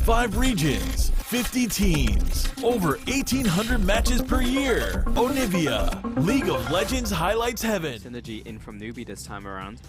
5 regions, 50 teams, over 1,800 matches per year. Onivia, League of Legends highlights heaven. Synergy in from Newbie this time around.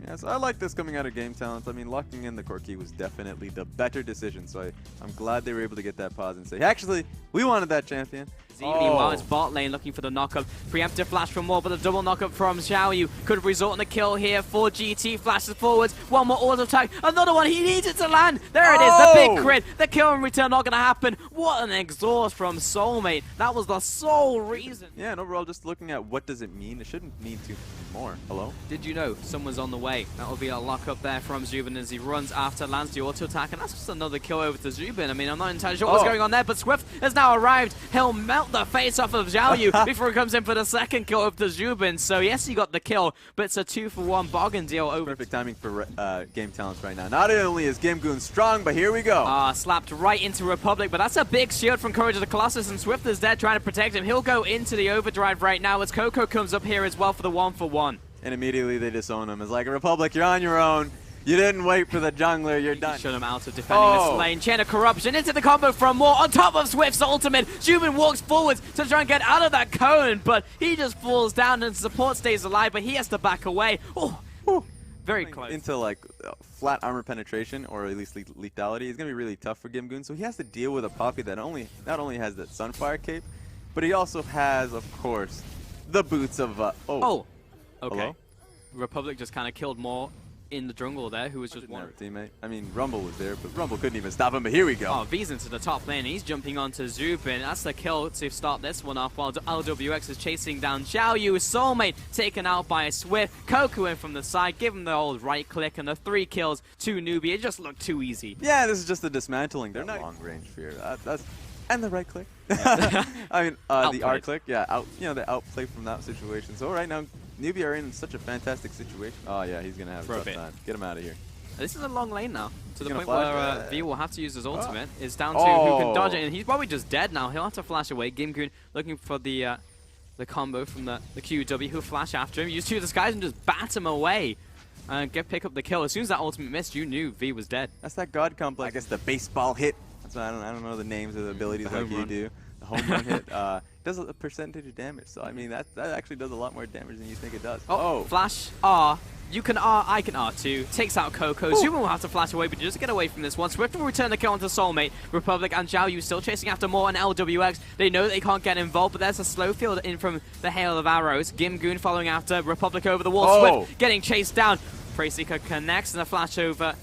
Yes, I like this coming out of Game Talent. I mean, locking in the Corki was definitely the better decision, so I'm glad they were able to get that pause and say, actually, we wanted that champion. Meanwhile, it's bot lane looking for the knockup. Preemptive flash from Moore, but the double knockup from Xiaoyu could result in a kill here for GT. Flashes forwards, one more auto attack, another one, he needs it to land. There it is, the big crit, the kill in return not gonna happen. What an exhaust from Soulmate. That was the sole reason. Yeah, and overall, just looking at what does it mean, it shouldn't mean too more. Hello? Did you know someone's on the way? That will be a lock up there from Zubin as he runs after, lands the auto attack, and that's just another kill over to Zubin. I mean, I'm not entirely sure what's going on there, but Swift has now arrived. He'll melt the face off of Xiaoyu before he comes in for the second kill of the Zubin. So yes, he got the kill, but it's a 2-for-1 bargain deal over. Perfect timing for Game Talents right now. Not only is Gimgoon strong, but here we go. Slapped right into Republic, but that's a big shield from Courage of the Colossus, and Swift is dead trying to protect him. He'll go into the overdrive right now as Coco comes up here as well for the 1-for-1. And immediately they disown him. It's like, Republic, you're on your own. You didn't wait for the jungler, you're done. Shut him out of defending this lane. Chain of Corruption into the combo from Moore on top of Swift's ultimate. Zubin walks forwards to try and get out of that cone, but he just falls down and support stays alive, but he has to back away. Very close. Into like flat armor penetration, or at least lethality, is going to be really tough for Gimgoon. So he has to deal with a Poppy that not only has that Sunfire cape, but he also has, of course, the boots of... Okay. Hello? Republic just kind of killed Moore in the jungle there, who was just one teammate. I mean, Rumble was there, but Rumble couldn't even stop him, but here we go. V's into the top lane, he's jumping onto Zubin. That's the kill to start this one off, while LWX is chasing down Xiaoyu. Soulmate taken out by Swift. Coco in from the side, give him the old right click, and the 3 kills to Newbie. It just looked too easy. Yeah, this is just a dismantling. They're not long range fear. And the right click. I mean, the R click. Yeah, the outplay from that situation. So right now, Newbie are in such a fantastic situation. Oh yeah, he's gonna have a tough time. Get him out of here. This is a long lane now, to the point where V will have to use his ultimate. It's down to who can dodge it, and he's probably just dead now. He'll have to flash away. Gimgoon looking for the combo from the QW. He'll flash after him, use 2 disguise, and just bat him away. And pick up the kill. As soon as that ultimate missed, you knew V was dead. That's that God complex. I guess the baseball hit. That's why I don't know the names of the abilities like you do. The home run hit does a percentage of damage. So I mean that actually does a lot more damage than you think it does. Flash R. You can R, I can R too. Takes out Coco. Zubin will have to flash away, but just get away from this one. Swift will return the kill onto Soulmate. Republic and Xiaoyu still chasing after Moore and LWX. They know they can't get involved, but there's a slow field in from the hail of arrows. Gimgoon following after Republic over the wall. Swift getting chased down. Preyseeker connects and a flash over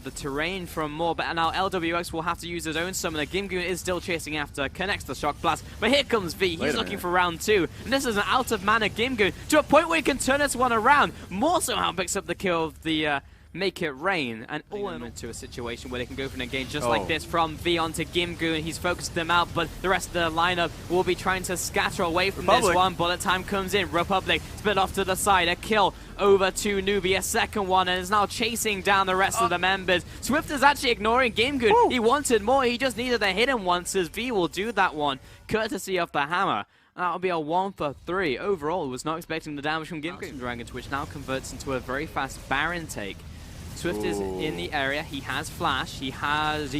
the terrain from Moore, but now LWX will have to use his own summoner. Gimgoon is still chasing after, connects the Shock Blast, but here comes V. He's looking for round 2, and this is an out-of-mana Gimgoon to a point where he can turn this one around. Moore somehow picks up the kill of the Make It Rain, and all into a situation where they can go for an engage just like this from V onto Gimgoon. He's focused them out, but the rest of the lineup will be trying to scatter away from this one. Bullet time comes in. Republic split off to the side. A kill over to Newbie, a second one, and is now chasing down the rest of the members. Swift is actually ignoring Gimgoon. He wanted more. He just needed a hit him once, as V will do that one, courtesy of the hammer. That'll be a 1-for-3. Overall, was not expecting the damage from Gimgoon Dragon, which now converts into a very fast Baron take. Swift is in the area. He has flash. He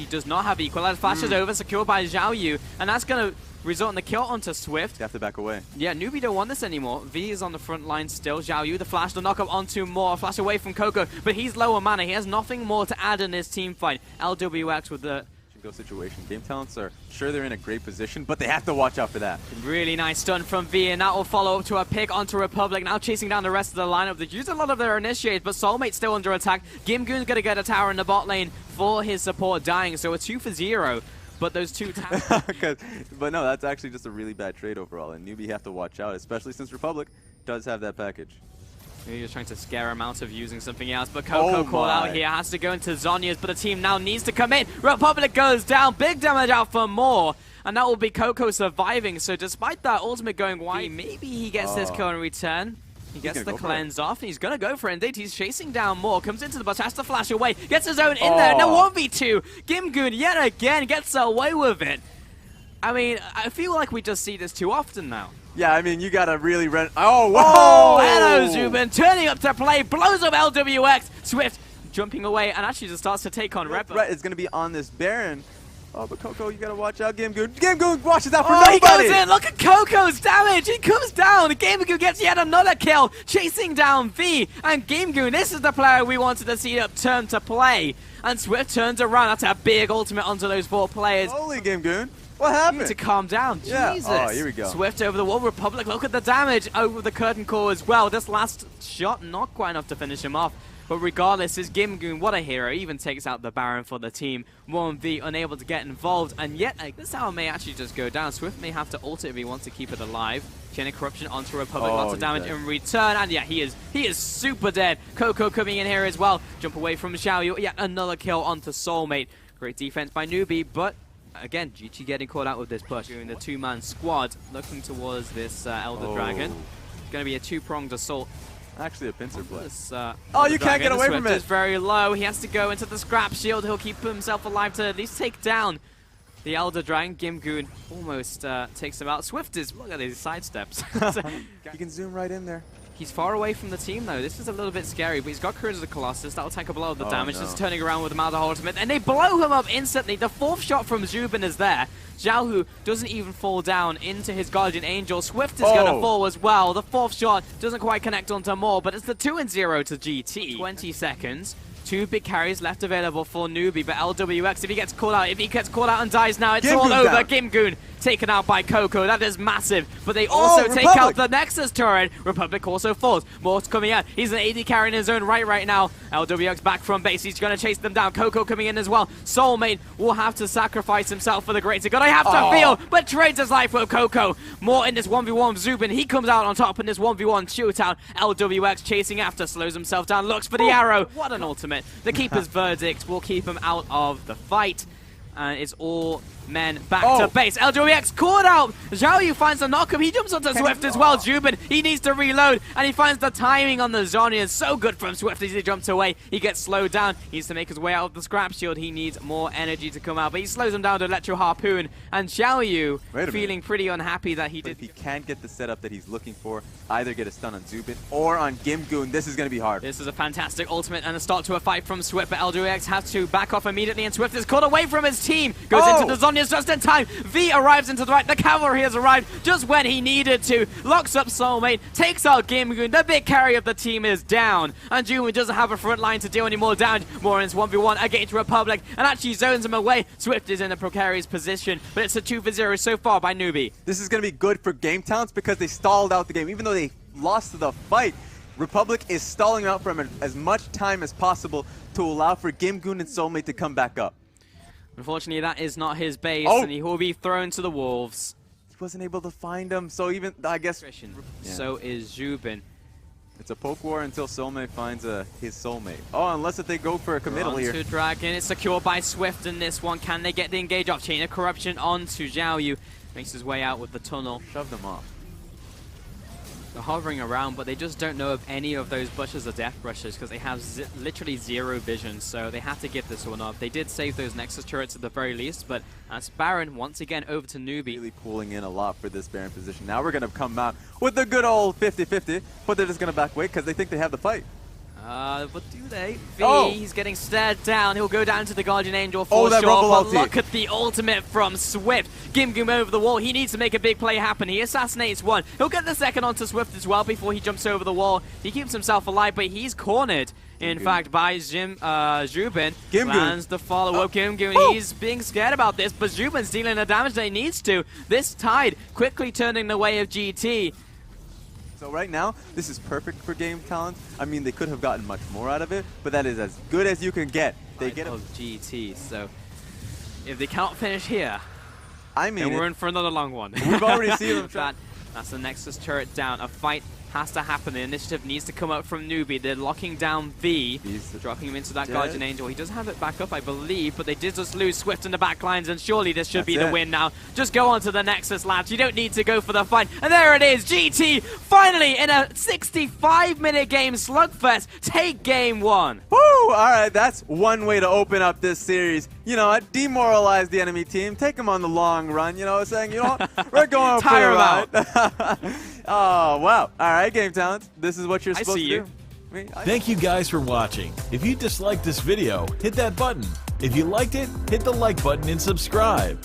does not have equalize. Flash is over, secured by Xiaoyu, and that's going to result in the kill onto Swift. You have to back away. Yeah, Newbie don't want this anymore. V is on the front line still. Xiaoyu, the flash, the knockup onto Moore. Flash away from Coco, but he's lower mana. He has nothing more to add in his team fight. LWX with the situation. Game Talents are sure they're in a great position, but they have to watch out for that. Really nice stun from V, and that will follow up to a pick onto Republic. Now chasing down the rest of the lineup. They used a lot of their initiates, but Soulmate's still under attack. Gimgoon's going to get a tower in the bot lane for his support dying, so a 2-for-0. But those 2 towers... But no, that's actually just a really bad trade overall, and Newbie have to watch out, especially since Republic does have that package. He's just trying to scare him out of using something else, but Coco call out here has to go into Zhonya's, but the team now needs to come in. Republic goes down, big damage out for Moore, and that will be Coco surviving. So despite that ultimate going wide, maybe he gets this kill in return. He gets the cleanse off, and he's going to go for it. Indeed, he's chasing down Moore, comes into the bush, has to flash away, gets his own in there. No 1v2. Gimgoon yet again gets away with it. I mean, I feel like we just see this too often now. Yeah, I mean, you gotta really run. Oh, whoa! Hello, Zubin, turning up to play, blows up LWX. Swift jumping away and actually just starts to take on Red Bull. Right, it's going to be on this Baron. Oh, but Coco, you got to watch out. Game Goon watches out for Oh, nobody. he goes in. Look at Coco's damage. He comes down. Gamegoon gets yet another kill, chasing down V. And Gamegoon, this is the player we wanted to see turn to play. And Swift turns around. That's a big ultimate onto those 4 players. Holy Game Goon. What You happened? need to calm down. Yeah. Jesus. Oh, here we go. Swift over the wall. Republic, look at the damage over the curtain core as well. This last shot, not quite enough to finish him off. But regardless, is Gamegoon, what a hero. He even takes out the Baron for the team. 1v unable to get involved. And yet, this tower may actually just go down. Swift may have to ult it if he wants to keep it alive. Chain of Corruption onto Republic. Lots of damage in return. And yeah, he is super dead. Coco coming in here as well. Jump away from Xiaoyu. Yet another kill onto Soulmate. Great defense by Newbie, but again, GT getting caught out with this push. Doing the 2-man squad, looking towards this Elder Dragon. It's going to be a 2-pronged assault. Actually, a pincer play. Oh, you can't get away from it. Is very low. He has to go into the scrap shield. He'll keep himself alive to at least take down the Elder Dragon. Gamegoon almost takes him out. Swift is, look at these side steps. You can zoom right in there. He's far away from the team though. This is a little bit scary, but he's got Courage of the Colossus. That'll take a blow of the damage. Just turning around with the Mother Ultimate, and they blow him up instantly. The 4th shot from Zubin is there. Xiaohu doesn't even fall down into his Guardian Angel. Swift is going to fall as well. The 4th shot doesn't quite connect onto Maul, but it's the 2-0 to GT. 20 seconds. 2 big carries left available for Newbie, but LWX, if he gets caught out and dies now, it's all over. Gamegoon taken out by Coco. That is massive. But they also take out the Nexus turret. Republic also falls. Mort's coming out. He's an AD carry in his own right now. LWX back from base. He's going to chase them down. Coco coming in as well. Soulmate will have to sacrifice himself for the greater good. I have to feel, but trades his life with Coco. More in this 1v1 Zubin. He comes out on top in this 1v1 shootout. LWX chasing after, slows himself down, looks for the arrow. What an ultimate. The Keeper's Verdict will keep him out of the fight. And it's all men back to base. LWX caught out. Xiaoyu finds the knockup. He jumps onto Swift as well. Zubin, he needs to reload. And he finds the timing on the Zhonyan. So good from Swift as he jumps away. He gets slowed down. He needs to make his way out of the scrap shield. He needs more energy to come out. But he slows him down to Electro Harpoon. And Xiaoyu feeling pretty unhappy that he did. If he can't get the setup that he's looking for, either get a stun on Zubin or on Gamegoon, this is going to be hard. This is a fantastic ultimate and a start to a fight from Swift. But LWX has to back off immediately. And Swift is caught away from his team. Goes into the Zhonyan just in time. V arrives into the right. The cavalry has arrived just when he needed to. Locks up Soulmate. Takes out Gamegoon. The big carry of the team is down. And Juwin doesn't have a front line to deal any more damage. Morin's 1v1 against Republic. And actually zones him away. Swift is in a precarious position. But it's a 2-0 so far by Newbie. This is going to be good for Game Talents because they stalled out the game. Even though they lost the fight, Republic is stalling out for him as much time as possible to allow for Gamegoon and Soulmate to come back up. Unfortunately, that is not his base, and he will be thrown to the wolves. He wasn't able to find him, so even, I guess... So is Zubin. It's a poke war until Soulmate finds his soulmate. Oh, unless if they go for a committal here. Onto Dragon, it's secured by Swift in this one. Can they get the engage off? Chain of Corruption onto Xiaoyu. Makes his way out with the tunnel. Shove them off. They're hovering around, but they just don't know of any of those bushes or death brushes because they have literally zero vision, so they have to give this one up. They did save those Nexus turrets at the very least, but as Baron once again over to Newbie. Really pulling in a lot for this Baron position. Now we're going to come out with the good old 50-50, but they're just going to back away because they think they have the fight. But do they? V, he's getting stared down. He'll go down to the Guardian Angel for that sure. But ulti. look at the ultimate from Swift. Gamegoon over the wall. He needs to make a big play happen. He assassinates one. He'll get the second onto Swift as well before he jumps over the wall. He keeps himself alive, but he's cornered. In fact, by Zubin. Lands the follow-up. Gamegoon, he's being scared about this, but Zubin's dealing the damage that he needs to. This tide quickly turning the way of GT. So right now, this is perfect for Game Talent. I mean, they could have gotten much more out of it, but that is as good as you can get. They get of GT, so if they cannot finish here, I mean, then we're in for another long one. We've already seen them. That's the Nexus turret down. A fight has to happen. The initiative needs to come up from Newbie. They're locking down V, dropping him into that Guardian Angel. He does have it back up, I believe, but they did just lose Swift in the back lines, and surely this should be the win now. Just go on to the Nexus, lads. You don't need to go for the fight. And there it is. GT finally in a 65-minute game slugfest. Take game one. Woo! All right, that's one way to open up this series. You know, demoralize the enemy team, take them on the long run. You know, saying, you know, we're going for a ride. Oh, wow. All right, Game Talent. This is what you're supposed to do. I mean, Thank you guys for watching. If you disliked this video, hit that button. If you liked it, hit the like button and subscribe.